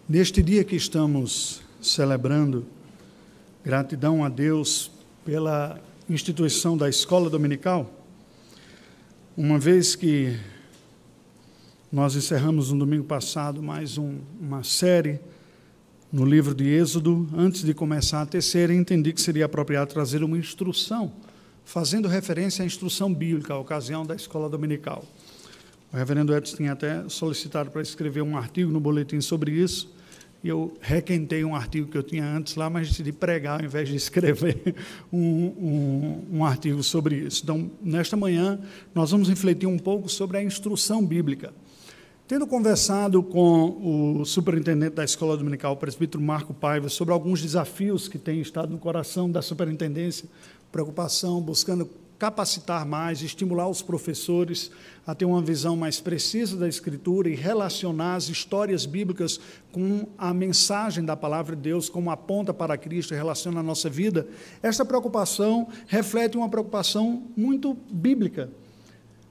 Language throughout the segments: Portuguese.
Neste dia que estamos celebrando, gratidão a Deus pela instituição da Escola Dominical, uma vez que nós encerramos no domingo passado mais uma série no livro de Êxodo, antes de começar a terceira, entendi que seria apropriado trazer uma instrução, fazendo referência à instrução bíblica, à ocasião da Escola Dominical. O reverendo Edson tinha até solicitado para escrever um artigo no boletim sobre isso, e eu requentei um artigo que eu tinha antes lá, mas decidi pregar ao invés de escrever um artigo sobre isso. Então, nesta manhã, nós vamos refletir um pouco sobre a instrução bíblica. Tendo conversado com o superintendente da Escola Dominical, o presbítero Marco Paiva, sobre alguns desafios que têm estado no coração da superintendência, preocupação, buscando capacitar mais, estimular os professores a ter uma visão mais precisa da Escritura e relacionar as histórias bíblicas com a mensagem da Palavra de Deus, como aponta para Cristo e relaciona a nossa vida. Esta preocupação reflete uma preocupação muito bíblica,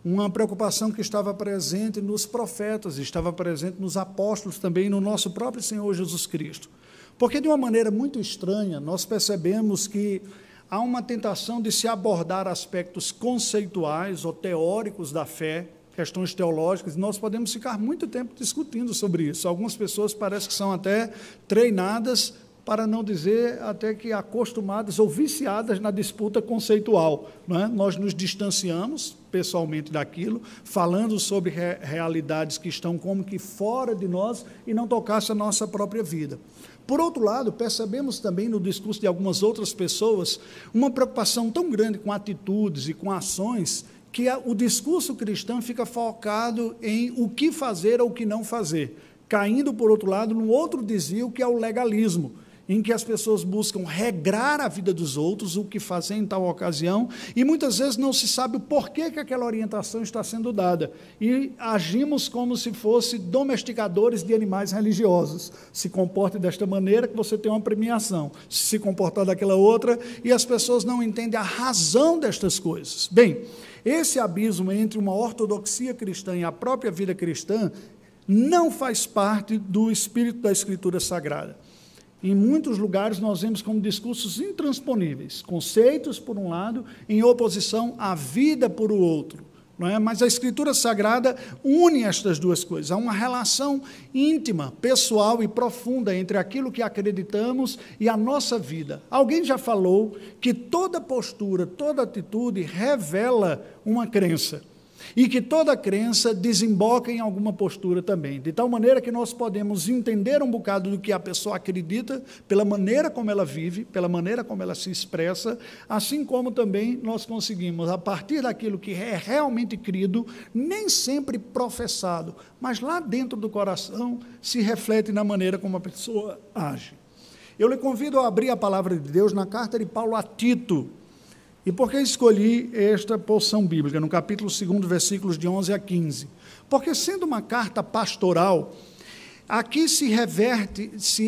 uma preocupação que estava presente nos profetas, estava presente nos apóstolos também, no nosso próprio Senhor Jesus Cristo. Porque, de uma maneira muito estranha, nós percebemos que há uma tentação de se abordar aspectos conceituais ou teóricos da fé, questões teológicas, e nós podemos ficar muito tempo discutindo sobre isso. Algumas pessoas parecem que são até treinadas, para não dizer até que acostumadas ou viciadas na disputa conceitual, não é? Nós nos distanciamos pessoalmente daquilo, falando sobre realidades que estão como que fora de nós e não tocasse a nossa própria vida. Por outro lado, percebemos também no discurso de algumas outras pessoas uma preocupação tão grande com atitudes e com ações que o discurso cristão fica focado em o que fazer ou o que não fazer, caindo, por outro lado, num outro desvio que é o legalismo, em que as pessoas buscam regrar a vida dos outros, o que fazer em tal ocasião, e muitas vezes não se sabe o porquê que aquela orientação está sendo dada, e agimos como se fosse domesticadores de animais religiosos. Se comporte desta maneira que você tem uma premiação, se comportar daquela outra, e as pessoas não entendem a razão destas coisas. Bem, esse abismo entre uma ortodoxia cristã e a própria vida cristã não faz parte do espírito da Escritura Sagrada. Em muitos lugares nós vemos como discursos intransponíveis, conceitos por um lado, em oposição à vida por o outro, não é? Mas a Escritura Sagrada une estas duas coisas. Há uma relação íntima, pessoal e profunda entre aquilo que acreditamos e a nossa vida. Alguém já falou que toda postura, toda atitude revela uma crença. E que toda crença desemboca em alguma postura também, de tal maneira que nós podemos entender um bocado do que a pessoa acredita, pela maneira como ela vive, pela maneira como ela se expressa, assim como também nós conseguimos, a partir daquilo que é realmente crido, nem sempre professado, mas lá dentro do coração se reflete na maneira como a pessoa age. Eu lhe convido a abrir a palavra de Deus na carta de Paulo a Tito. E por que escolhi esta porção bíblica, no capítulo 2, versículos de 11 a 15? Porque, sendo uma carta pastoral, aqui se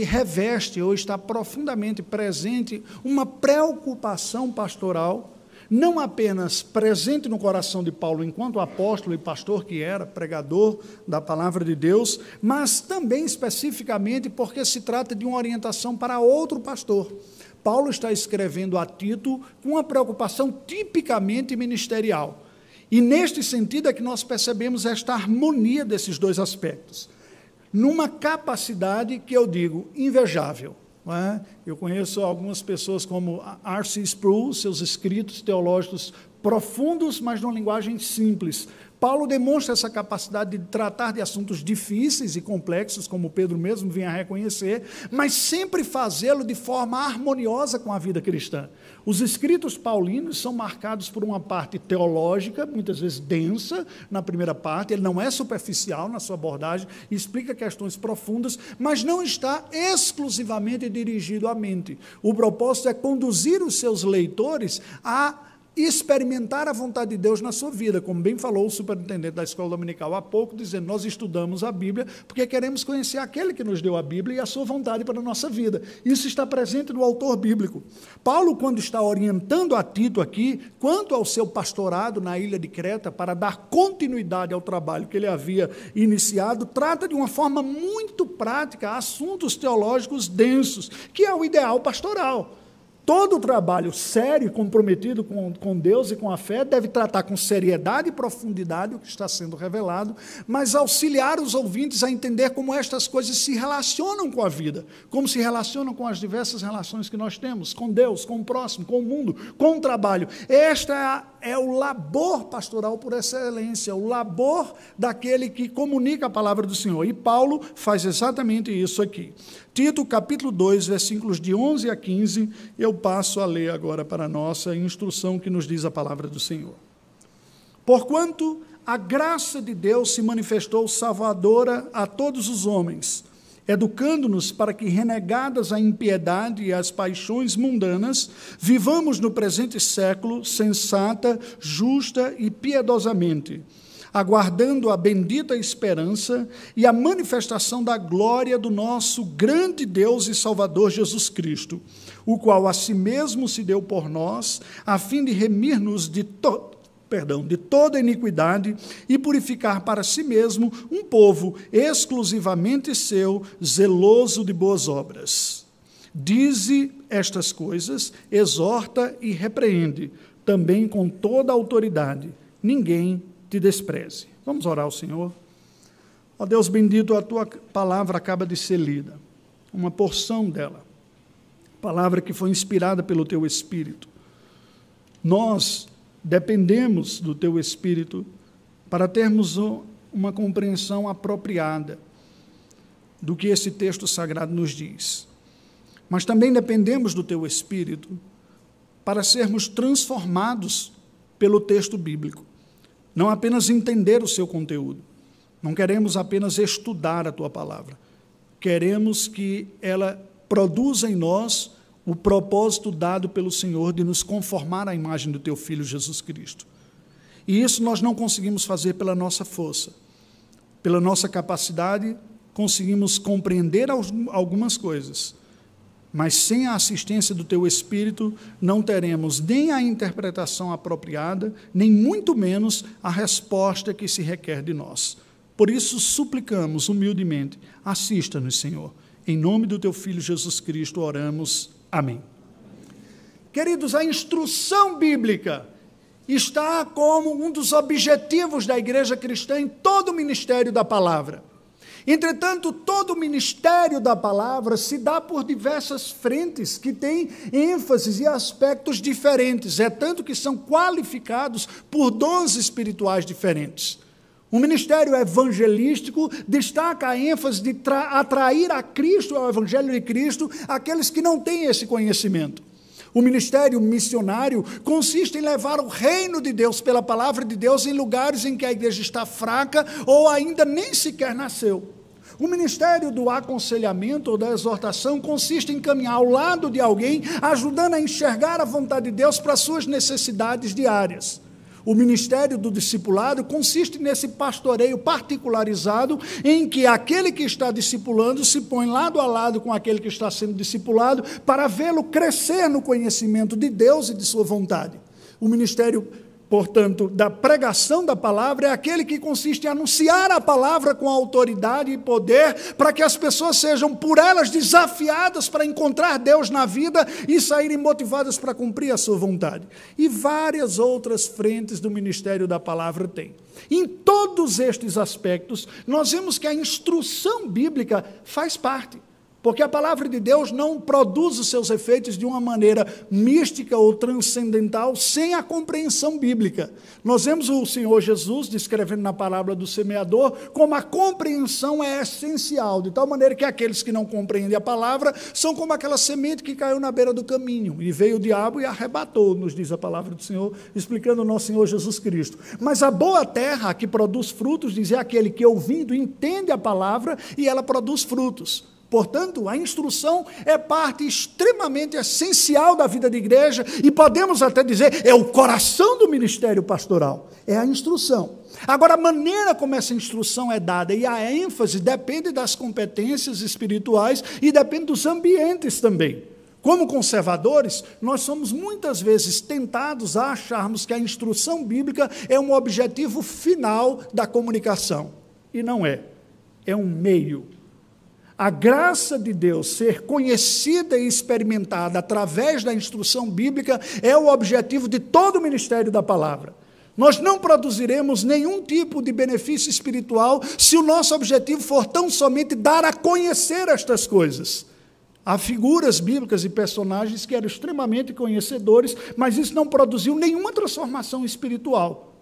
reveste ou está profundamente presente uma preocupação pastoral, não apenas presente no coração de Paulo enquanto apóstolo e pastor que era, pregador da palavra de Deus, mas também especificamente porque se trata de uma orientação para outro pastor. Paulo está escrevendo a Tito com uma preocupação tipicamente ministerial. E neste sentido é que nós percebemos esta harmonia desses dois aspectos. Numa capacidade que eu digo invejável. Não é? Eu conheço algumas pessoas como R.C. Sproul, seus escritos teológicos profundos, mas numa linguagem simples. Paulo demonstra essa capacidade de tratar de assuntos difíceis e complexos, como Pedro mesmo vinha a reconhecer, mas sempre fazê-lo de forma harmoniosa com a vida cristã. Os escritos paulinos são marcados por uma parte teológica, muitas vezes densa, na primeira parte, ele não é superficial na sua abordagem, explica questões profundas, mas não está exclusivamente dirigido à mente. O propósito é conduzir os seus leitores a experimentar a vontade de Deus na sua vida, como bem falou o superintendente da escola dominical há pouco, dizendo, nós estudamos a Bíblia porque queremos conhecer aquele que nos deu a Bíblia e a sua vontade para a nossa vida. Isso está presente no autor bíblico. Paulo, quando está orientando a Tito aqui, quanto ao seu pastorado na ilha de Creta, para dar continuidade ao trabalho que ele havia iniciado, trata de uma forma muito prática assuntos teológicos densos, que é o ideal pastoral. Todo trabalho sério e comprometido com Deus e com a fé deve tratar com seriedade e profundidade o que está sendo revelado, mas auxiliar os ouvintes a entender como estas coisas se relacionam com a vida, como se relacionam com as diversas relações que nós temos, com Deus, com o próximo, com o mundo, com o trabalho. Esta é o labor pastoral por excelência, o labor daquele que comunica a palavra do Senhor. E Paulo faz exatamente isso aqui. Tito, capítulo 2, versículos de 11 a 15, eu passo a ler agora para a nossa instrução que nos diz a palavra do Senhor. Porquanto a graça de Deus se manifestou salvadora a todos os homens, educando-nos para que, renegadas a impiedade e as paixões mundanas, vivamos no presente século sensata, justa e piedosamente, aguardando a bendita esperança e a manifestação da glória do nosso grande Deus e Salvador Jesus Cristo, o qual a si mesmo se deu por nós, a fim de remir-nos de toda iniquidade e purificar para si mesmo um povo exclusivamente seu, zeloso de boas obras. Dize estas coisas, exorta e repreende, também com toda a autoridade. Ninguém te despreze. Vamos orar ao Senhor. Ó Deus bendito, a tua palavra acaba de ser lida, uma porção dela, palavra que foi inspirada pelo teu Espírito. Nós dependemos do teu Espírito para termos uma compreensão apropriada do que esse texto sagrado nos diz. Mas também dependemos do teu Espírito para sermos transformados pelo texto bíblico. Não apenas entender o seu conteúdo. Não queremos apenas estudar a tua palavra. Queremos que ela produza em nós o propósito dado pelo Senhor de nos conformar à imagem do teu Filho Jesus Cristo. E isso nós não conseguimos fazer pela nossa força. Pela nossa capacidade, conseguimos compreender algumas coisas, mas sem a assistência do teu Espírito, não teremos nem a interpretação apropriada, nem muito menos a resposta que se requer de nós. Por isso, suplicamos humildemente, assista-nos, Senhor. Em nome do teu Filho Jesus Cristo, oramos. Amém. Queridos, a instrução bíblica está como um dos objetivos da igreja cristã em todo o ministério da palavra. Entretanto, todo o ministério da palavra se dá por diversas frentes que têm ênfases e aspectos diferentes, é tanto que são qualificados por dons espirituais diferentes. O ministério evangelístico destaca a ênfase de atrair a Cristo, ao Evangelho de Cristo, aqueles que não têm esse conhecimento. O ministério missionário consiste em levar o reino de Deus pela palavra de Deus em lugares em que a igreja está fraca ou ainda nem sequer nasceu. O ministério do aconselhamento ou da exortação consiste em caminhar ao lado de alguém, ajudando a enxergar a vontade de Deus para as suas necessidades diárias. O ministério do discipulado consiste nesse pastoreio particularizado em que aquele que está discipulando se põe lado a lado com aquele que está sendo discipulado para vê-lo crescer no conhecimento de Deus e de sua vontade. O ministério, portanto, da pregação da palavra é aquele que consiste em anunciar a palavra com autoridade e poder para que as pessoas sejam por elas desafiadas para encontrar Deus na vida e saírem motivadas para cumprir a sua vontade. E várias outras frentes do ministério da palavra tem. Em todos estes aspectos, nós vemos que a instrução bíblica faz parte. Porque a palavra de Deus não produz os seus efeitos de uma maneira mística ou transcendental sem a compreensão bíblica. Nós vemos o Senhor Jesus descrevendo na parábola do semeador como a compreensão é essencial, de tal maneira que aqueles que não compreendem a palavra são como aquela semente que caiu na beira do caminho, e veio o diabo e arrebatou, nos diz a palavra do Senhor, explicando o nosso Senhor Jesus Cristo. Mas a boa terra que produz frutos, diz, é aquele que ouvindo entende a palavra e ela produz frutos. Portanto, a instrução é parte extremamente essencial da vida da igreja e podemos até dizer, é o coração do ministério pastoral, é a instrução. Agora, a maneira como essa instrução é dada e a ênfase depende das competências espirituais e depende dos ambientes também. Como conservadores, nós somos muitas vezes tentados a acharmos que a instrução bíblica é um objetivo final da comunicação. E não é. É um meio. A graça de Deus ser conhecida e experimentada através da instrução bíblica é o objetivo de todo o ministério da palavra. Nós não produziremos nenhum tipo de benefício espiritual se o nosso objetivo for tão somente dar a conhecer estas coisas. Há figuras bíblicas e personagens que eram extremamente conhecedores, mas isso não produziu nenhuma transformação espiritual.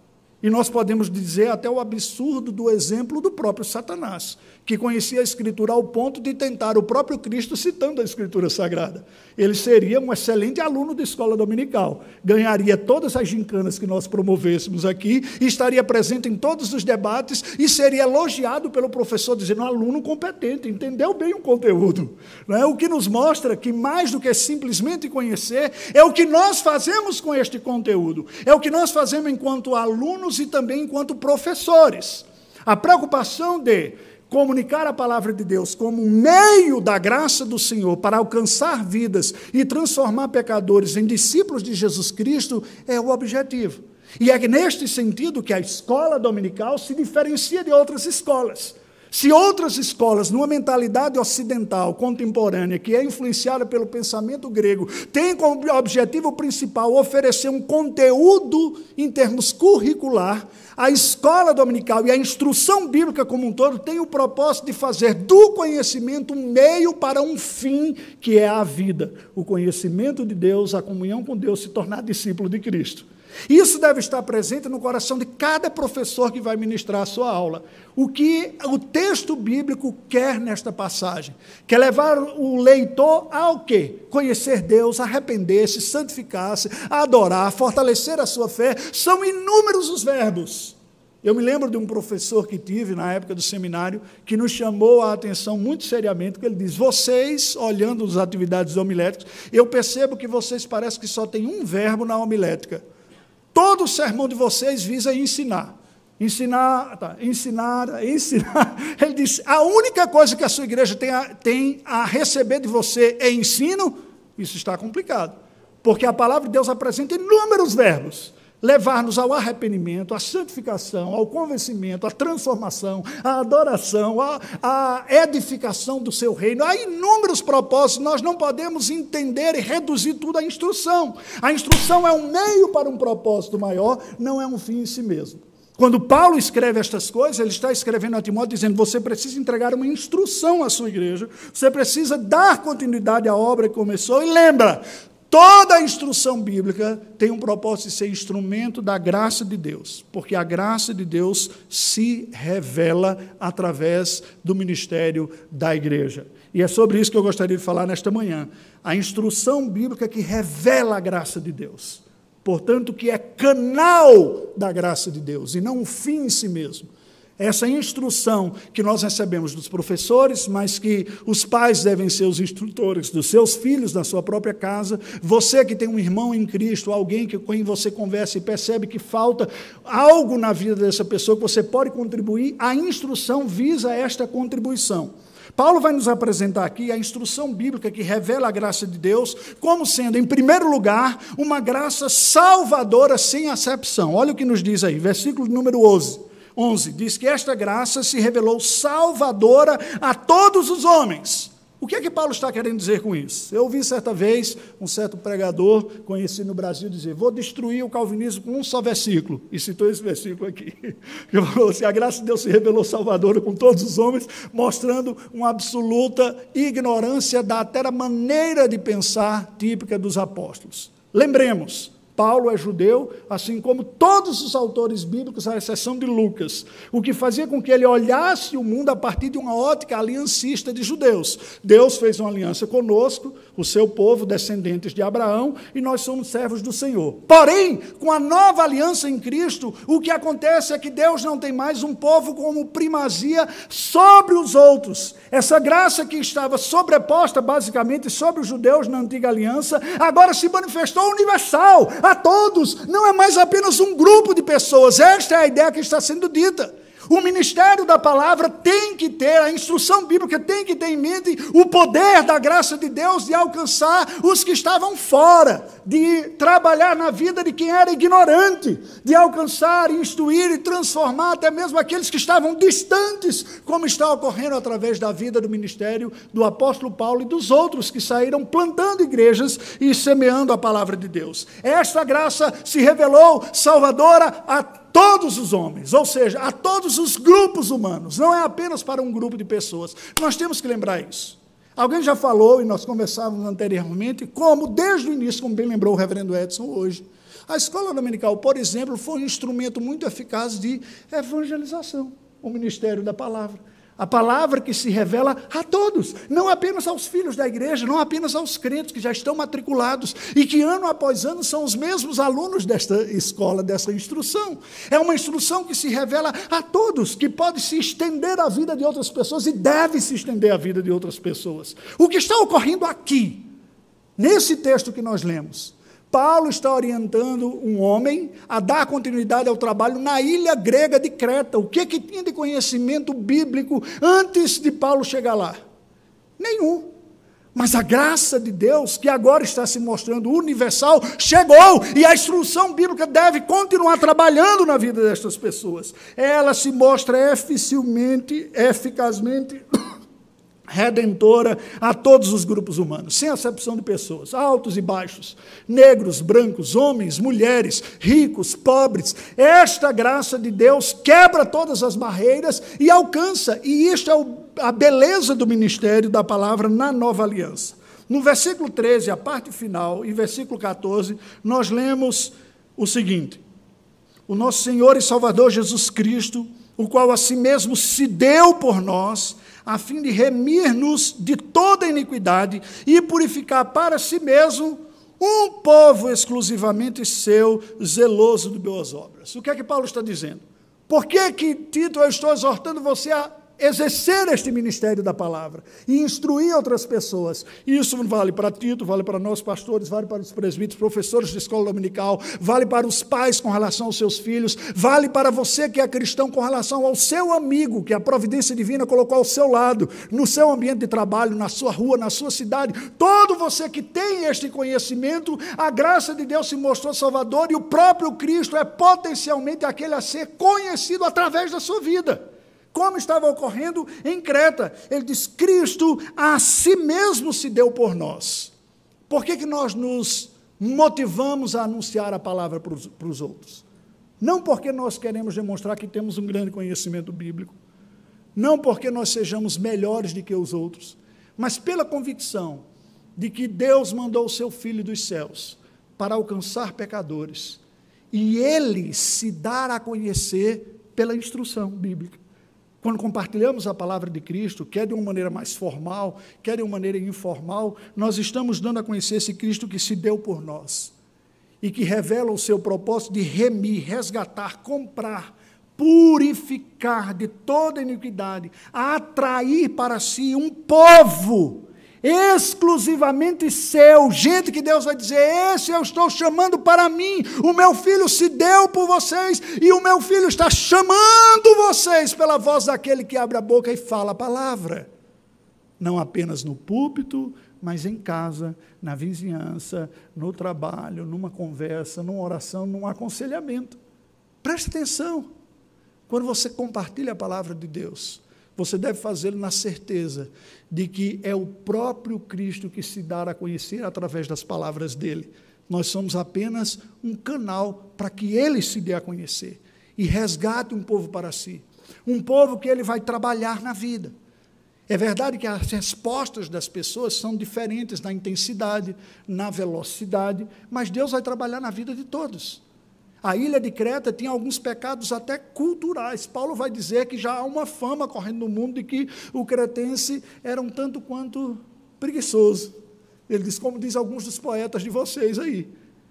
E nós podemos dizer até o absurdo do exemplo do próprio Satanás, que conhecia a Escritura ao ponto de tentar o próprio Cristo citando a Escritura Sagrada. Ele seria um excelente aluno de escola dominical, ganharia todas as gincanas que nós promovêssemos aqui, estaria presente em todos os debates e seria elogiado pelo professor, dizendo, um aluno competente, entendeu bem o conteúdo. Não é? O que nos mostra que mais do que simplesmente conhecer, é o que nós fazemos com este conteúdo, é o que nós fazemos enquanto alunos e também enquanto professores. A preocupação de comunicar a palavra de Deus como um meio da graça do Senhor para alcançar vidas e transformar pecadores em discípulos de Jesus Cristo é o objetivo. E é neste sentido que a escola dominical se diferencia de outras escolas. Se outras escolas, numa mentalidade ocidental, contemporânea, que é influenciada pelo pensamento grego, têm como objetivo principal oferecer um conteúdo em termos curricular, a escola dominical e a instrução bíblica como um todo tem o propósito de fazer do conhecimento um meio para um fim, que é a vida. O conhecimento de Deus, a comunhão com Deus, se tornar discípulo de Cristo. Isso deve estar presente no coração de cada professor que vai ministrar a sua aula. O que o texto bíblico quer nesta passagem? Quer levar o leitor ao quê? Conhecer Deus, arrepender-se, santificar-se, adorar, fortalecer a sua fé. São inúmeros os verbos. Eu me lembro de um professor que tive na época do seminário, que nos chamou a atenção muito seriamente, porque ele diz, vocês, olhando as atividades homiléticas, eu percebo que vocês parecem que só tem um verbo na homilética. Todo o sermão de vocês visa ensinar. Ensinar. Ele diz, a única coisa que a sua igreja tem a receber de você é ensino. Isso está complicado. Porque a palavra de Deus apresenta inúmeros verbos. Levar-nos ao arrependimento, à santificação, ao convencimento, à transformação, à adoração, à edificação do seu reino. Há inúmeros propósitos, nós não podemos entender e reduzir tudo à instrução. A instrução é um meio para um propósito maior, não é um fim em si mesmo. Quando Paulo escreve estas coisas, ele está escrevendo a Timóteo dizendo, você precisa entregar uma instrução à sua igreja, você precisa dar continuidade à obra que começou, e lembra, toda a instrução bíblica tem um propósito de ser instrumento da graça de Deus, porque a graça de Deus se revela através do ministério da igreja. E é sobre isso que eu gostaria de falar nesta manhã. A instrução bíblica que revela a graça de Deus. Portanto, que é canal da graça de Deus e não um fim em si mesmo. Essa instrução que nós recebemos dos professores, mas que os pais devem ser os instrutores dos seus filhos na sua própria casa. Você que tem um irmão em Cristo, alguém com quem você conversa e percebe que falta algo na vida dessa pessoa que você pode contribuir, a instrução visa esta contribuição. Paulo vai nos apresentar aqui a instrução bíblica que revela a graça de Deus como sendo, em primeiro lugar, uma graça salvadora sem acepção. Olha o que nos diz aí, versículo número 11, diz que esta graça se revelou salvadora a todos os homens. O que é que Paulo está querendo dizer com isso? Eu ouvi certa vez um certo pregador conhecido no Brasil dizer, vou destruir o calvinismo com um só versículo, e citou esse versículo aqui. Ele falou assim, a graça de Deus se revelou salvadora com todos os homens, mostrando uma absoluta ignorância da até a maneira de pensar típica dos apóstolos. Lembremos, Paulo é judeu, assim como todos os autores bíblicos, à exceção de Lucas, o que fazia com que ele olhasse o mundo a partir de uma ótica aliancista de judeus. Deus fez uma aliança conosco, o seu povo, descendentes de Abraão, e nós somos servos do Senhor. Porém, com a nova aliança em Cristo, o que acontece é que Deus não tem mais um povo como primazia sobre os outros. Essa graça que estava sobreposta, basicamente, sobre os judeus na antiga aliança, agora se manifestou universal, a todos. Não é mais apenas um grupo de pessoas. Esta é a ideia que está sendo dita. O ministério da palavra tem que ter, a instrução bíblica tem que ter em mente o poder da graça de Deus de alcançar os que estavam fora, de trabalhar na vida de quem era ignorante, de alcançar, instruir e transformar até mesmo aqueles que estavam distantes, como está ocorrendo através da vida do ministério do apóstolo Paulo e dos outros que saíram plantando igrejas e semeando a palavra de Deus. Esta graça se revelou salvadora a todos os homens, ou seja, a todos os grupos humanos, não é apenas para um grupo de pessoas. Nós temos que lembrar isso. Alguém já falou, e nós conversávamos anteriormente, como desde o início, como bem lembrou o reverendo Edson hoje, a escola dominical, por exemplo, foi um instrumento muito eficaz de evangelização, o ministério da palavra. A palavra que se revela a todos, não apenas aos filhos da igreja, não apenas aos crentes que já estão matriculados e que ano após ano são os mesmos alunos desta escola, dessa instrução. É uma instrução que se revela a todos, que pode se estender à vida de outras pessoas e deve se estender à vida de outras pessoas. O que está ocorrendo aqui, nesse texto que nós lemos, Paulo está orientando um homem a dar continuidade ao trabalho na ilha grega de Creta. O que tinha de conhecimento bíblico antes de Paulo chegar lá? Nenhum. Mas a graça de Deus, que agora está se mostrando universal, chegou, e a instrução bíblica deve continuar trabalhando na vida destas pessoas. Ela se mostra eficazmente redentora a todos os grupos humanos, sem acepção de pessoas, altos e baixos, negros, brancos, homens, mulheres, ricos, pobres. Esta graça de Deus quebra todas as barreiras e alcança, e isto é a beleza do ministério da palavra na nova aliança. No versículo 13, a parte final, e versículo 14, nós lemos o seguinte: o nosso Senhor e Salvador Jesus Cristo, o qual a si mesmo se deu por nós, a fim de remir-nos de toda iniquidade e purificar para si mesmo um povo exclusivamente seu, zeloso de boas obras. O que é que Paulo está dizendo? Por que, Tito, eu estou exortando você a exercer este ministério da palavra e instruir outras pessoas? Isso vale para Tito, vale para nós pastores, vale para os presbíteros, professores de escola dominical, vale para os pais com relação aos seus filhos, vale para você que é cristão com relação ao seu amigo, que a providência divina colocou ao seu lado, no seu ambiente de trabalho, na sua rua, na sua cidade. Todo você que tem este conhecimento, a graça de Deus se mostrou salvador, e o próprio Cristo é potencialmente aquele a ser conhecido através da sua vida, como estava ocorrendo em Creta. Ele diz: Cristo a si mesmo se deu por nós. Por que nós nos motivamos a anunciar a palavra para os outros? Não porque nós queremos demonstrar que temos um grande conhecimento bíblico, não porque nós sejamos melhores do que os outros, mas pela convicção de que Deus mandou o seu Filho dos céus para alcançar pecadores, e Ele se dar a conhecer pela instrução bíblica. Quando compartilhamos a palavra de Cristo, quer de uma maneira mais formal, quer de uma maneira informal, nós estamos dando a conhecer esse Cristo que se deu por nós e que revela o seu propósito de remir, resgatar, comprar, purificar de toda iniquidade, atrair para si um povo exclusivamente seu, gente que Deus vai dizer: esse eu estou chamando para mim, o meu filho se deu por vocês, e o meu filho está chamando vocês pela voz daquele que abre a boca e fala a palavra, não apenas no púlpito, mas em casa, na vizinhança, no trabalho, numa conversa, numa oração, num aconselhamento. Preste atenção, quando você compartilha a palavra de Deus, você deve fazê-lo na certeza de que é o próprio Cristo que se dá a conhecer através das palavras dele. Nós somos apenas um canal para que ele se dê a conhecer e resgate um povo para si, um povo que ele vai trabalhar na vida. É verdade que as respostas das pessoas são diferentes na intensidade, na velocidade, mas Deus vai trabalhar na vida de todos. A ilha de Creta tinha alguns pecados até culturais. Paulo vai dizer que já há uma fama correndo no mundo de que o cretense era um tanto quanto preguiçoso, Ele diz, como diz alguns dos poetas de vocês aí.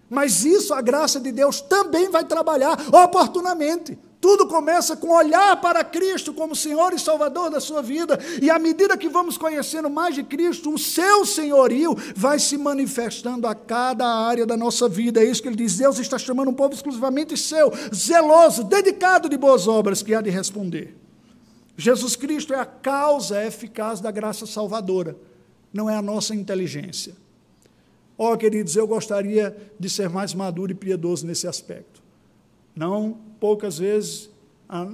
Mas isso, a graça de Deus também vai trabalhar oportunamente. Tudo começa com olhar para Cristo como Senhor e Salvador da sua vida. E à medida que vamos conhecendo mais de Cristo, o seu senhorio vai se manifestando a cada área da nossa vida. É isso que ele diz, Deus está chamando um povo exclusivamente seu, zeloso, dedicado de boas obras, que há de responder. Jesus Cristo é a causa eficaz da graça salvadora, não é a nossa inteligência. Queridos, eu gostaria de ser mais maduro e piedoso nesse aspecto. Não poucas vezes,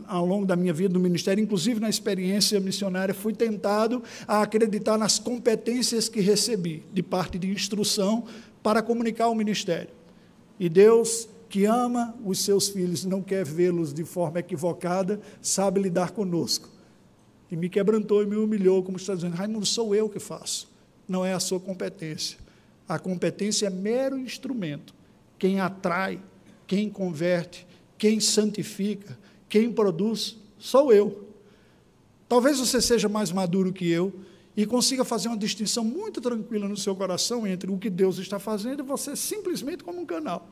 ao longo da minha vida no ministério, inclusive na experiência missionária, fui tentado a acreditar nas competências que recebi de parte de instrução para comunicar o ministério. E Deus, que ama os seus filhos, não quer vê-los de forma equivocada, sabe lidar conosco. E me quebrantou e me humilhou, como está dizendo, Raimundo, sou eu que faço, não é a sua competência. A competência é mero instrumento. Quem atrai, quem converte, quem santifica, quem produz, sou eu. Talvez você seja mais maduro que eu e consiga fazer uma distinção muito tranquila no seu coração entre o que Deus está fazendo e você simplesmente como um canal.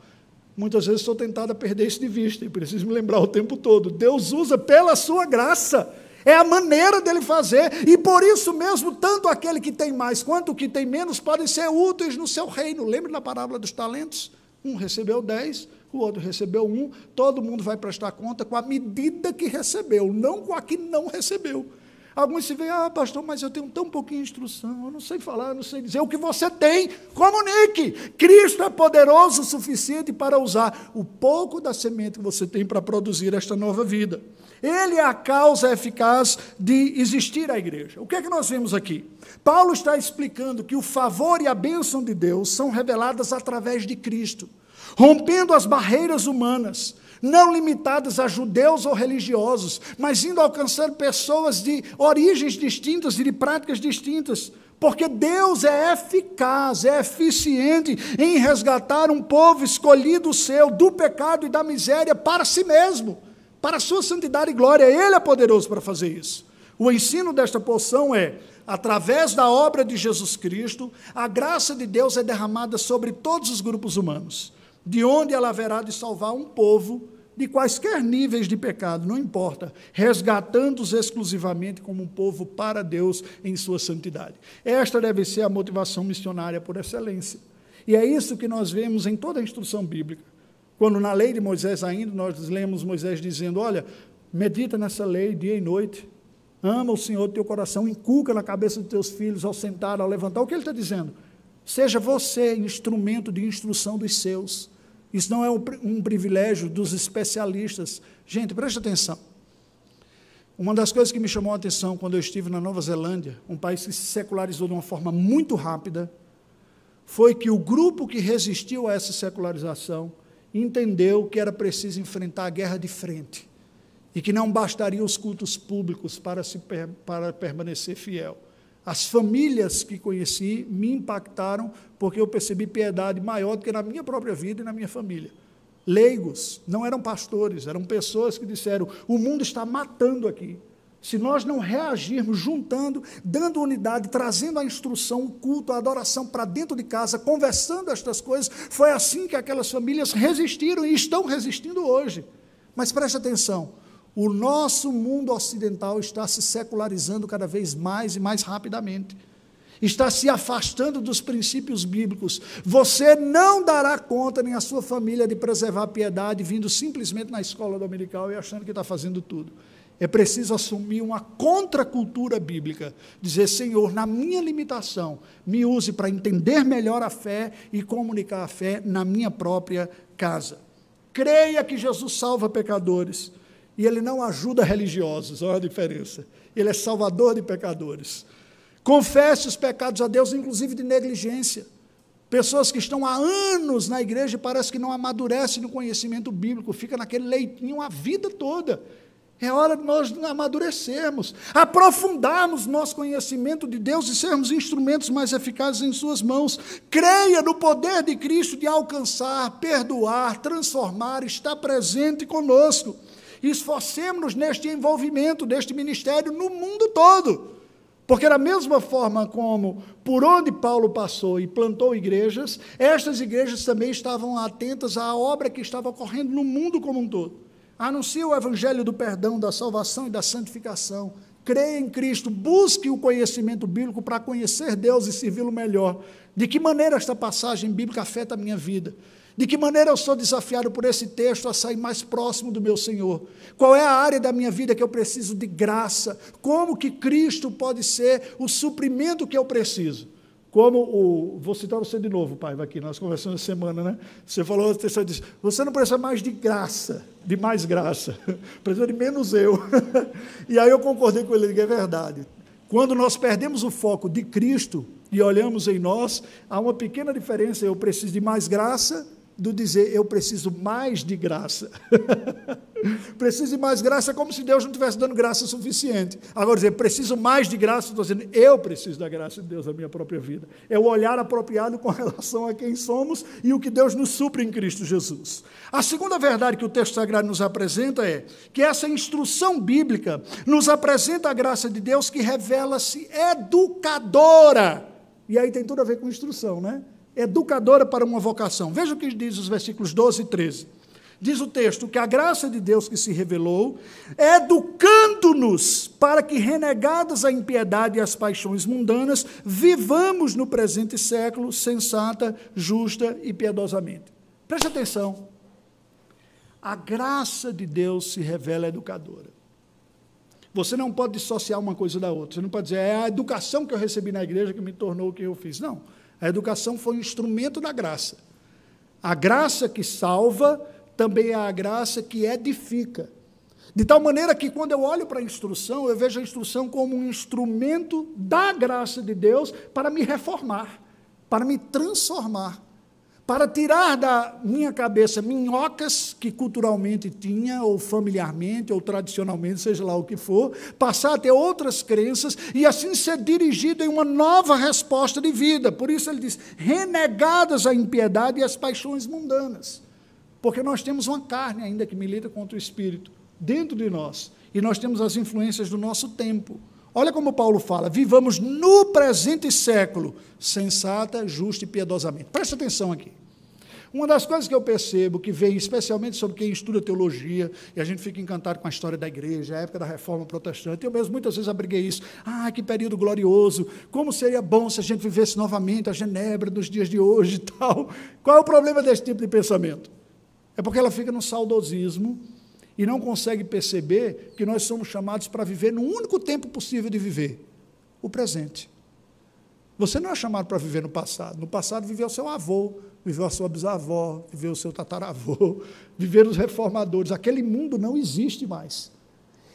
Muitas vezes estou tentado a perder isso de vista e preciso me lembrar o tempo todo. Deus usa pela sua graça. É a maneira dele fazer, e por isso mesmo, tanto aquele que tem mais quanto o que tem menos podem ser úteis no seu reino. Lembra da parábola dos talentos? Um recebeu 10, o outro recebeu 1, todo mundo vai prestar conta com a medida que recebeu, não com a que não recebeu. Alguns se veem, pastor, mas eu tenho tão pouquinha instrução, eu não sei falar, eu não sei dizer. O que você tem, comunique. Cristo é poderoso o suficiente para usar o pouco da semente que você tem para produzir esta nova vida. Ele é a causa eficaz de existir a igreja. O que é que nós vemos aqui? Paulo está explicando que o favor e a bênção de Deus são reveladas através de Cristo, rompendo as barreiras humanas, não limitadas a judeus ou religiosos, mas indo alcançar pessoas de origens distintas e de práticas distintas, porque Deus é eficaz, é eficiente em resgatar um povo escolhido seu do pecado e da miséria para si mesmo, para a sua santidade e glória. Ele é poderoso para fazer isso. O ensino desta porção é, através da obra de Jesus Cristo, a graça de Deus é derramada sobre todos os grupos humanos, de onde ela haverá de salvar um povo de quaisquer níveis de pecado, não importa, resgatando-os exclusivamente como um povo para Deus em sua santidade. Esta deve ser a motivação missionária por excelência. E é isso que nós vemos em toda a instrução bíblica. Quando na lei de Moisés ainda, nós lemos Moisés dizendo, olha, medita nessa lei dia e noite, ama o Senhor do teu coração, inculca na cabeça dos teus filhos ao sentar, ao levantar. O que ele está dizendo? Seja você instrumento de instrução dos seus. Isso não é um privilégio dos especialistas. Gente, preste atenção. Uma das coisas que me chamou a atenção quando eu estive na Nova Zelândia, um país que se secularizou de uma forma muito rápida, foi que o grupo que resistiu a essa secularização entendeu que era preciso enfrentar a guerra de frente e que não bastariam os cultos públicos para permanecer fiel. As famílias que conheci me impactaram porque eu percebi piedade maior do que na minha própria vida e na minha família. Leigos, não eram pastores, eram pessoas que disseram, o mundo está matando aqui. Se nós não reagirmos, juntando, dando unidade, trazendo a instrução, o culto, a adoração para dentro de casa, conversando estas coisas, foi assim que aquelas famílias resistiram e estão resistindo hoje. Mas preste atenção, o nosso mundo ocidental está se secularizando cada vez mais e mais rapidamente. Está se afastando dos princípios bíblicos. Você não dará conta, nem a sua família, de preservar a piedade, vindo simplesmente na escola dominical e achando que está fazendo tudo. É preciso assumir uma contracultura bíblica, dizer, Senhor, na minha limitação, me use para entender melhor a fé e comunicar a fé na minha própria casa. Creia que Jesus salva pecadores, e Ele não ajuda religiosos, olha a diferença. Ele é salvador de pecadores. Confesse os pecados a Deus, inclusive de negligência. Pessoas que estão há anos na igreja e parece que não amadurecem no conhecimento bíblico, fica naquele leitinho a vida toda. É hora de nós amadurecermos, aprofundarmos nosso conhecimento de Deus e sermos instrumentos mais eficazes em suas mãos. Creia no poder de Cristo de alcançar, perdoar, transformar, estar presente conosco. Esforcemos-nos neste envolvimento, deste ministério no mundo todo. Porque da mesma forma como por onde Paulo passou e plantou igrejas, estas igrejas também estavam atentas à obra que estava ocorrendo no mundo como um todo. Anuncia o evangelho do perdão, da salvação e da santificação. Creia em Cristo, busque o conhecimento bíblico para conhecer Deus e servi-lo melhor. De que maneira esta passagem bíblica afeta a minha vida? De que maneira eu sou desafiado por esse texto a sair mais próximo do meu Senhor? Qual é a área da minha vida que eu preciso de graça? Como que Cristo pode ser o suprimento que eu preciso? Vou citar você de novo, pai, aqui, nós conversamos essa semana, né? Você falou, você disse, você não precisa mais de graça, de mais graça, precisa de menos eu. E aí eu concordei com ele, que é verdade. Quando nós perdemos o foco de Cristo e olhamos em nós, há uma pequena diferença, eu preciso de mais graça, do dizer, eu preciso mais de graça. Preciso de mais graça é como se Deus não estivesse dando graça suficiente. Agora, dizer, preciso mais de graça, estou dizendo, eu preciso da graça de Deus na minha própria vida. É o olhar apropriado com relação a quem somos e o que Deus nos supre em Cristo Jesus. A segunda verdade que o texto sagrado nos apresenta é que essa instrução bíblica nos apresenta a graça de Deus que revela-se educadora. E aí tem tudo a ver com instrução, né? Educadora para uma vocação. Veja o que diz os versículos 12 e 13. Diz o texto que a graça de Deus que se revelou, educando-nos para que, renegadas a impiedade e as paixões mundanas, vivamos no presente século sensata, justa e piedosamente. Preste atenção. A graça de Deus se revela educadora. Você não pode dissociar uma coisa da outra. Você não pode dizer, é a educação que eu recebi na igreja que me tornou o que eu fiz. Não. A educação foi um instrumento da graça. A graça que salva também é a graça que edifica. De tal maneira que quando eu olho para a instrução, eu vejo a instrução como um instrumento da graça de Deus para me reformar, para me transformar, para tirar da minha cabeça minhocas que culturalmente tinha, ou familiarmente, ou tradicionalmente, seja lá o que for, passar a ter outras crenças e assim ser dirigido em uma nova resposta de vida. Por isso ele diz, renegadas a impiedade e as paixões mundanas. Porque nós temos uma carne ainda que milita contra o Espírito dentro de nós, e nós temos as influências do nosso tempo. Olha como Paulo fala, vivamos no presente século, sensata, justa e piedosamente. Preste atenção aqui. Uma das coisas que eu percebo, que vem especialmente sobre quem estuda teologia, e a gente fica encantado com a história da igreja, a época da Reforma Protestante, eu mesmo muitas vezes abriguei isso, que período glorioso, como seria bom se a gente vivesse novamente a Genebra dos dias de hoje e tal. Qual é o problema desse tipo de pensamento? É porque ela fica no saudosismo e não consegue perceber que nós somos chamados para viver no único tempo possível de viver, o presente. Você não é chamado para viver no passado. No passado viveu o seu avô, viveu a sua bisavó, viveu o seu tataravô, viveram os reformadores. Aquele mundo não existe mais.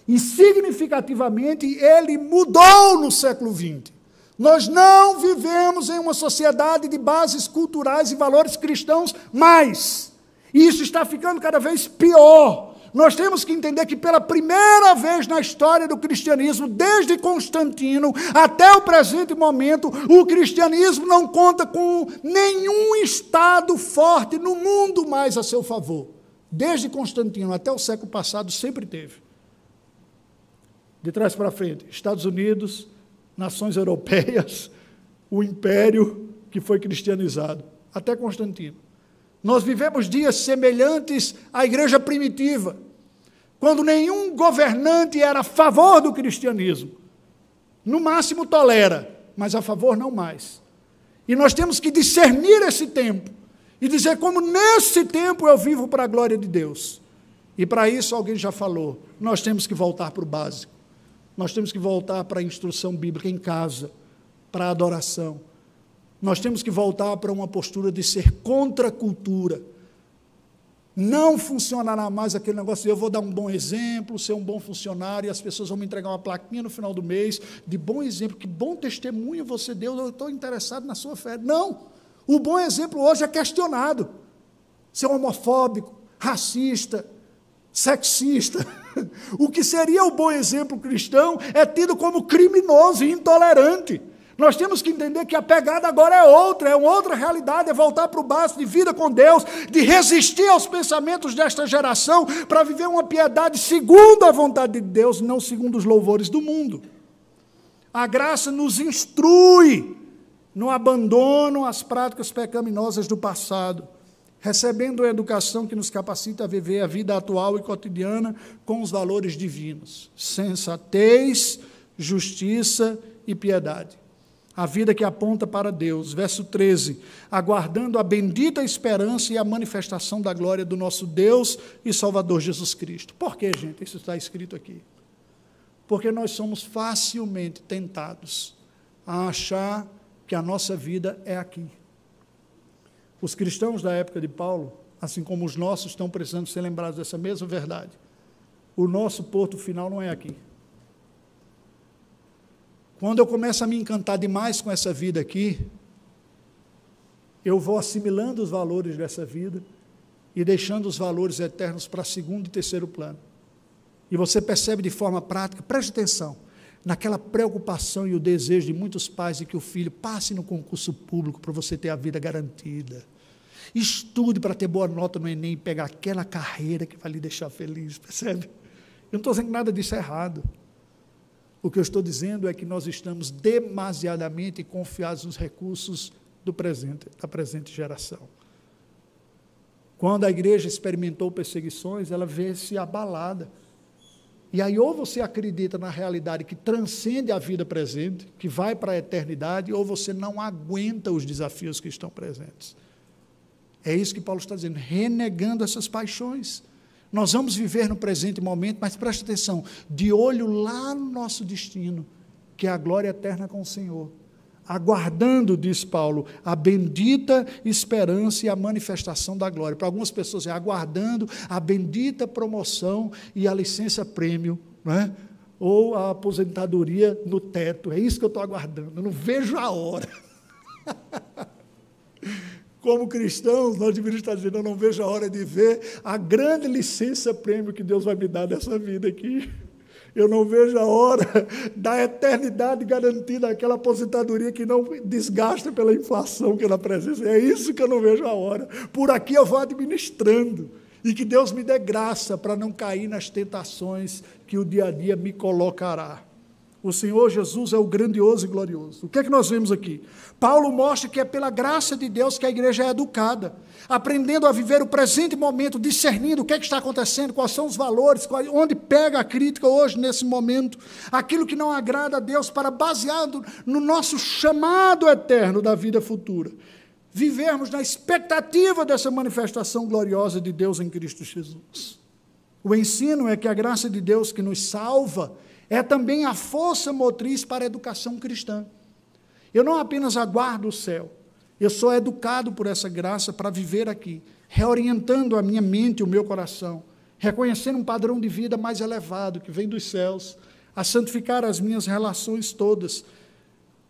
E, significativamente, ele mudou no século XX. Nós não vivemos em uma sociedade de bases culturais e valores cristãos mais. E isso está ficando cada vez pior. Nós temos que entender que pela primeira vez na história do cristianismo, desde Constantino até o presente momento, o cristianismo não conta com nenhum Estado forte no mundo mais a seu favor. Desde Constantino até o século passado sempre teve. De trás para frente, Estados Unidos, nações europeias, o império que foi cristianizado, até Constantino. Nós vivemos dias semelhantes à igreja primitiva, quando nenhum governante era a favor do cristianismo. No máximo tolera, mas a favor não mais. E nós temos que discernir esse tempo e dizer como nesse tempo eu vivo para a glória de Deus. E para isso alguém já falou, nós temos que voltar para o básico. Nós temos que voltar para a instrução bíblica em casa, para a adoração. Nós temos que voltar para uma postura de ser contra a cultura. Não funcionará mais aquele negócio de eu vou dar um bom exemplo, ser um bom funcionário, e as pessoas vão me entregar uma plaquinha no final do mês, de bom exemplo, que bom testemunho você deu, eu estou interessado na sua fé. Não! O bom exemplo hoje é questionado. Ser homofóbico, racista, sexista. O que seria o bom exemplo cristão é tido como criminoso e intolerante. Nós temos que entender que a pegada agora é uma outra realidade, é voltar para o básico de vida com Deus, de resistir aos pensamentos desta geração, para viver uma piedade segundo a vontade de Deus, não segundo os louvores do mundo. A graça nos instrui no abandono às práticas pecaminosas do passado, recebendo a educação que nos capacita a viver a vida atual e cotidiana com os valores divinos: sensatez, justiça e piedade. A vida que aponta para Deus. Verso 13, aguardando a bendita esperança e a manifestação da glória do nosso Deus e Salvador Jesus Cristo. Por que, gente, isso está escrito aqui? Porque nós somos facilmente tentados a achar que a nossa vida é aqui. Os cristãos da época de Paulo, assim como os nossos, estão precisando ser lembrados dessa mesma verdade. O nosso porto final não é aqui. Quando eu começo a me encantar demais com essa vida aqui, eu vou assimilando os valores dessa vida e deixando os valores eternos para segundo e terceiro plano. E você percebe de forma prática, preste atenção, naquela preocupação e o desejo de muitos pais de que o filho passe no concurso público para você ter a vida garantida. Estude para ter boa nota no Enem e pegar aquela carreira que vai lhe deixar feliz, percebe? Eu não estou dizendo que nada disso é errado. O que eu estou dizendo é que nós estamos demasiadamente confiados nos recursos do presente, da presente geração. Quando a igreja experimentou perseguições, ela vê-se abalada. E aí ou você acredita na realidade que transcende a vida presente, que vai para a eternidade, ou você não aguenta os desafios que estão presentes. É isso que Paulo está dizendo, renegando essas paixões. Nós vamos viver no presente momento, mas preste atenção, de olho lá no nosso destino, que é a glória eterna com o Senhor. Aguardando, diz Paulo, a bendita esperança e a manifestação da glória. Para algumas pessoas é aguardando a bendita promoção e a licença prêmio, não é? Ou a aposentadoria no teto. É isso que eu estou aguardando, eu não vejo a hora. Como cristãos, nós deveríamos estar dizendo, eu não vejo a hora de ver a grande licença prêmio que Deus vai me dar dessa vida aqui. Eu não vejo a hora da eternidade garantida, aquela aposentadoria que não desgasta pela inflação que é na presença. É isso que eu não vejo a hora. Por aqui eu vou administrando. E que Deus me dê graça para não cair nas tentações que o dia a dia me colocará. O Senhor Jesus é o grandioso e glorioso. O que é que nós vemos aqui? Paulo mostra que é pela graça de Deus que a igreja é educada, aprendendo a viver o presente momento, discernindo o que é que está acontecendo, quais são os valores, onde pega a crítica hoje, nesse momento, aquilo que não agrada a Deus, para, baseado no nosso chamado eterno da vida futura, vivermos na expectativa dessa manifestação gloriosa de Deus em Cristo Jesus. O ensino é que a graça de Deus que nos salva é também a força motriz para a educação cristã. Eu não apenas aguardo o céu, eu sou educado por essa graça para viver aqui, reorientando a minha mente e o meu coração, reconhecendo um padrão de vida mais elevado que vem dos céus, a santificar as minhas relações todas,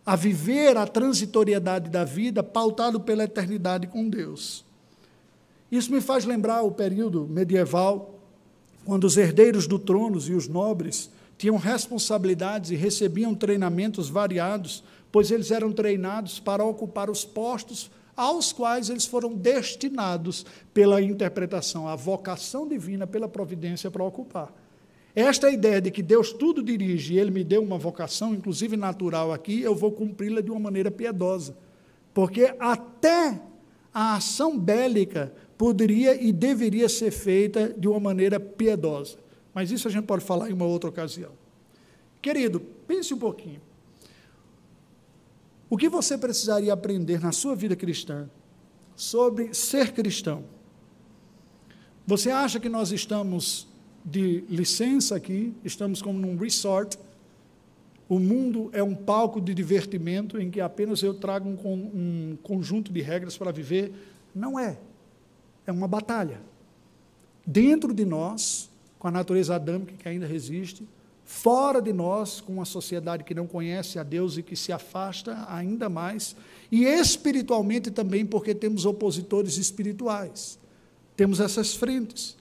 a viver a transitoriedade da vida pautado pela eternidade com Deus. Isso me faz lembrar o período medieval, quando os herdeiros do trono e os nobres tinham responsabilidades e recebiam treinamentos variados, pois eles eram treinados para ocupar os postos aos quais eles foram destinados pela interpretação, a vocação divina pela providência para ocupar. Esta ideia de que Deus tudo dirige e Ele me deu uma vocação, inclusive natural aqui, eu vou cumpri-la de uma maneira piedosa, porque até a ação bélica poderia e deveria ser feita de uma maneira piedosa. Mas isso a gente pode falar em uma outra ocasião. Querido, pense um pouquinho. O que você precisaria aprender na sua vida cristã sobre ser cristão? Você acha que nós estamos de licença aqui, estamos como num resort, o mundo é um palco de divertimento em que apenas eu trago um conjunto de regras para viver? Não é. É uma batalha. Dentro de nós, com a natureza adâmica que ainda resiste, fora de nós, com uma sociedade que não conhece a Deus e que se afasta ainda mais, e espiritualmente também, porque temos opositores espirituais. Temos essas frentes.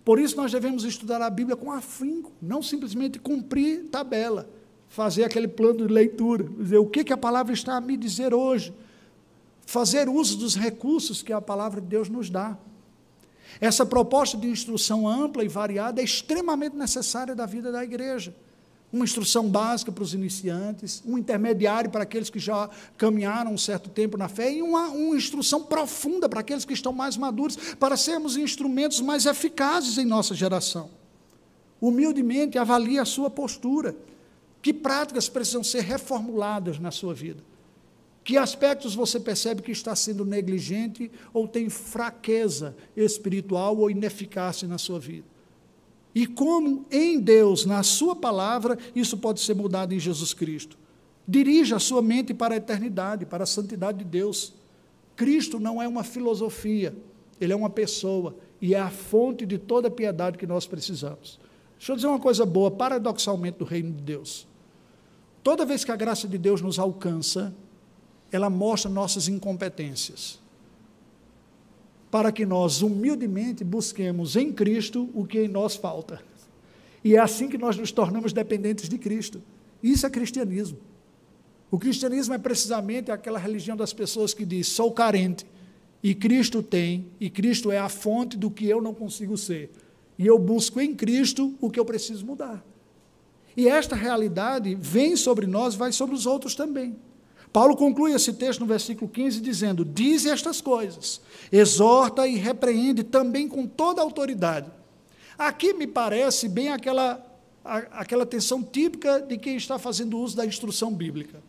Por isso nós devemos estudar a Bíblia com afinco, não simplesmente cumprir tabela, fazer aquele plano de leitura, dizer o que a palavra está a me dizer hoje, fazer uso dos recursos que a palavra de Deus nos dá. Essa proposta de instrução ampla e variada é extremamente necessária da vida da igreja, uma instrução básica para os iniciantes, um intermediário para aqueles que já caminharam um certo tempo na fé, e uma instrução profunda para aqueles que estão mais maduros, para sermos instrumentos mais eficazes em nossa geração. Humildemente avalie a sua postura. Que práticas precisam ser reformuladas na sua vida? Que aspectos você percebe que está sendo negligente ou tem fraqueza espiritual ou ineficácia na sua vida? E como em Deus, na sua palavra, isso pode ser mudado em Jesus Cristo. Dirija a sua mente para a eternidade, para a santidade de Deus. Cristo não é uma filosofia, Ele é uma pessoa, e é a fonte de toda a piedade que nós precisamos. Deixa eu dizer uma coisa boa, paradoxalmente, do reino de Deus. Toda vez que a graça de Deus nos alcança, ela mostra nossas incompetências, para que nós humildemente busquemos em Cristo o que em nós falta. E é assim que nós nos tornamos dependentes de Cristo. Isso é cristianismo. O cristianismo é precisamente aquela religião das pessoas que diz, sou carente, e Cristo tem, e Cristo é a fonte do que eu não consigo ser. E eu busco em Cristo o que eu preciso mudar. E esta realidade vem sobre nós, vai sobre os outros também. Paulo conclui esse texto no versículo 15, dizendo, dize estas coisas, exorta e repreende também com toda a autoridade. Aqui me parece bem aquela tensão típica de quem está fazendo uso da instrução bíblica.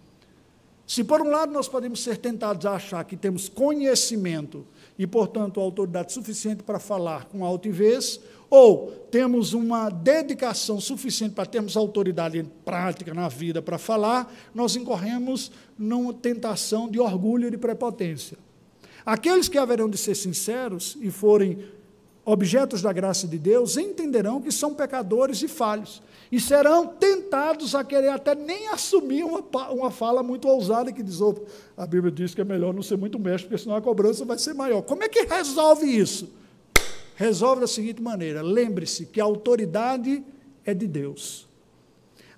Se por um lado nós podemos ser tentados a achar que temos conhecimento e, portanto, autoridade suficiente para falar com altivez, ou temos uma dedicação suficiente para termos autoridade prática na vida para falar, nós incorremos numa tentação de orgulho e de prepotência. Aqueles que haverão de ser sinceros e forem objetos da graça de Deus, entenderão que são pecadores e falhos, e serão tentados a querer até nem assumir uma fala muito ousada que diz, a Bíblia diz que é melhor não ser muito mestre, porque senão a cobrança vai ser maior. Como é que resolve isso? Resolve da seguinte maneira, lembre-se que a autoridade é de Deus.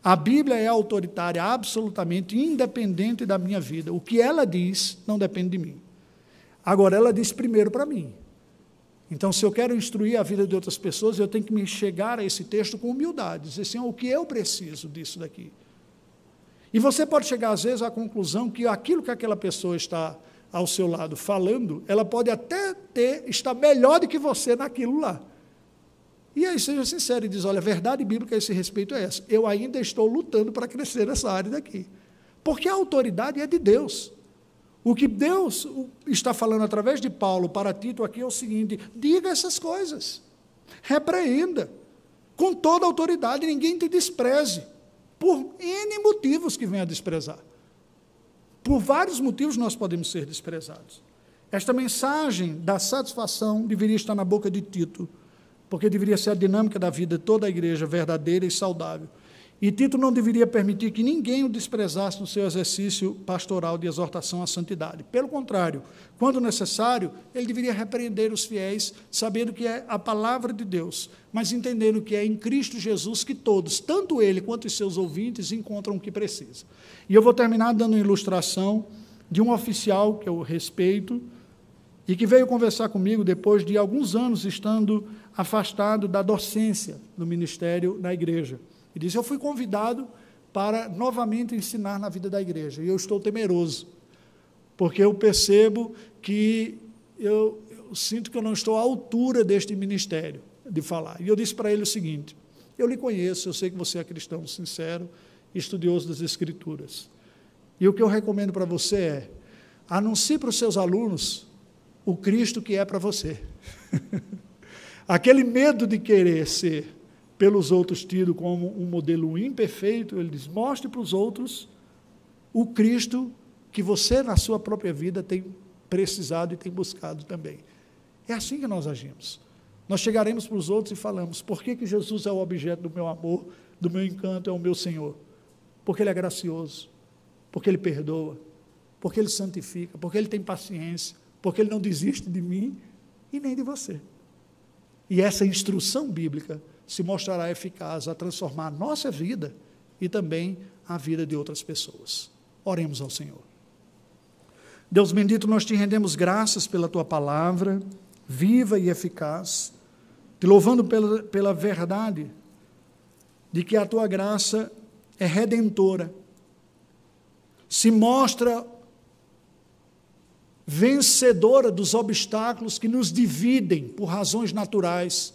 A Bíblia é autoritária, absolutamente independente da minha vida. O que ela diz não depende de mim. Agora, ela diz primeiro para mim. Então, se eu quero instruir a vida de outras pessoas, eu tenho que me chegar a esse texto com humildade, dizer assim, o que eu preciso disso daqui? E você pode chegar, às vezes, à conclusão que aquilo que aquela pessoa está ao seu lado falando, ela pode até estar melhor do que você naquilo lá. E aí seja sincero e diz, olha, a verdade bíblica a esse respeito é essa. Eu ainda estou lutando para crescer nessa área daqui. Porque a autoridade é de Deus. O que Deus está falando através de Paulo para Tito aqui é o seguinte, diga essas coisas, repreenda, com toda a autoridade, ninguém te despreze, por N motivos que venha a desprezar. Por vários motivos nós podemos ser desprezados. Esta mensagem da satisfação deveria estar na boca de Tito, porque deveria ser a dinâmica da vida de toda a igreja verdadeira e saudável. E Tito não deveria permitir que ninguém o desprezasse no seu exercício pastoral de exortação à santidade. Pelo contrário, quando necessário, ele deveria repreender os fiéis, sabendo que é a palavra de Deus, mas entendendo que é em Cristo Jesus que todos, tanto ele quanto os seus ouvintes, encontram o que precisam. E eu vou terminar dando uma ilustração de um oficial que eu respeito e que veio conversar comigo depois de alguns anos estando afastado da docência do ministério na igreja. E disse, eu fui convidado para novamente ensinar na vida da igreja, e eu estou temeroso, porque eu percebo que eu sinto que eu não estou à altura deste ministério de falar. E eu disse para ele o seguinte, eu lhe conheço, eu sei que você é cristão sincero, estudioso das Escrituras, e o que eu recomendo para você é, anuncie para os seus alunos o Cristo que é para você. Aquele medo de querer ser pelos outros tido como um modelo imperfeito, ele diz, mostre para os outros o Cristo que você, na sua própria vida, tem precisado e tem buscado também. É assim que nós agimos. Nós chegaremos para os outros e falamos, por que Jesus é o objeto do meu amor, do meu encanto, é o meu Senhor? Porque Ele é gracioso, porque Ele perdoa, porque Ele santifica, porque Ele tem paciência, porque Ele não desiste de mim e nem de você. E essa instrução bíblica se mostrará eficaz a transformar a nossa vida e também a vida de outras pessoas. Oremos ao Senhor. Deus bendito, nós te rendemos graças pela tua palavra, viva e eficaz, te louvando pela verdade de que a tua graça é redentora. Se mostra vencedora dos obstáculos que nos dividem por razões naturais,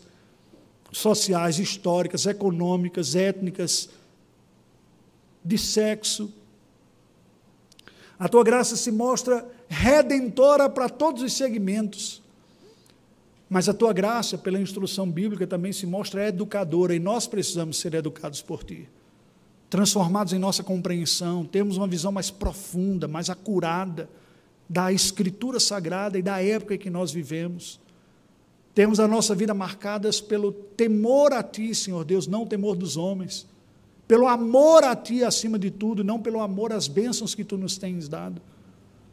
sociais, históricas, econômicas, étnicas, de sexo. A tua graça se mostra redentora para todos os segmentos. Mas a tua graça, pela instrução bíblica, também se mostra educadora, e nós precisamos ser educados por ti. Transformados em nossa compreensão, termos uma visão mais profunda, mais acurada da Escritura Sagrada e da época em que nós vivemos. Temos a nossa vida marcada pelo temor a ti, Senhor Deus, não o temor dos homens. Pelo amor a ti acima de tudo, não pelo amor às bênçãos que tu nos tens dado.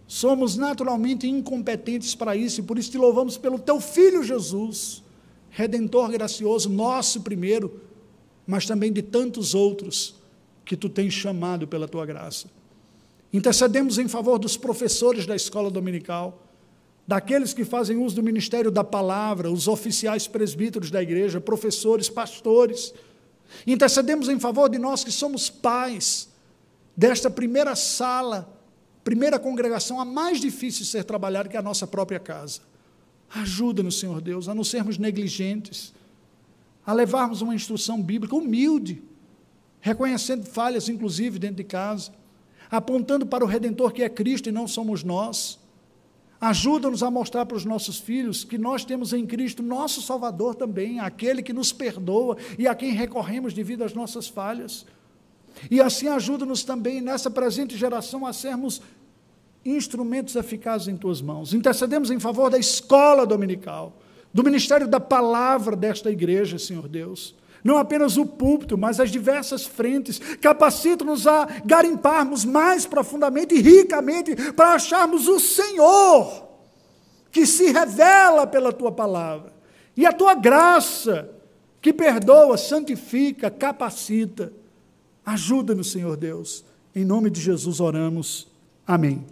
Somos naturalmente incompetentes para isso, e por isso te louvamos pelo teu Filho Jesus, Redentor gracioso, nosso primeiro, mas também de tantos outros que tu tens chamado pela tua graça. Intercedemos em favor dos professores da escola dominical, daqueles que fazem uso do ministério da palavra, os oficiais presbíteros da igreja, professores, pastores. Intercedemos em favor de nós que somos pais desta primeira sala, primeira congregação, a mais difícil de ser trabalhada, que é a nossa própria casa. Ajuda-nos, Senhor Deus, a não sermos negligentes, a levarmos uma instrução bíblica humilde, reconhecendo falhas, inclusive, dentro de casa, apontando para o Redentor que é Cristo e não somos nós. Ajuda-nos a mostrar para os nossos filhos que nós temos em Cristo nosso Salvador também, aquele que nos perdoa e a quem recorremos devido às nossas falhas. E assim ajuda-nos também nessa presente geração a sermos instrumentos eficazes em tuas mãos. Intercedemos em favor da escola dominical, do ministério da palavra desta igreja, Senhor Deus. Não apenas o púlpito, mas as diversas frentes. Capacita-nos a garimparmos mais profundamente e ricamente para acharmos o Senhor, que se revela pela tua palavra. E a tua graça, que perdoa, santifica, capacita. Ajuda-nos, Senhor Deus. Em nome de Jesus oramos. Amém.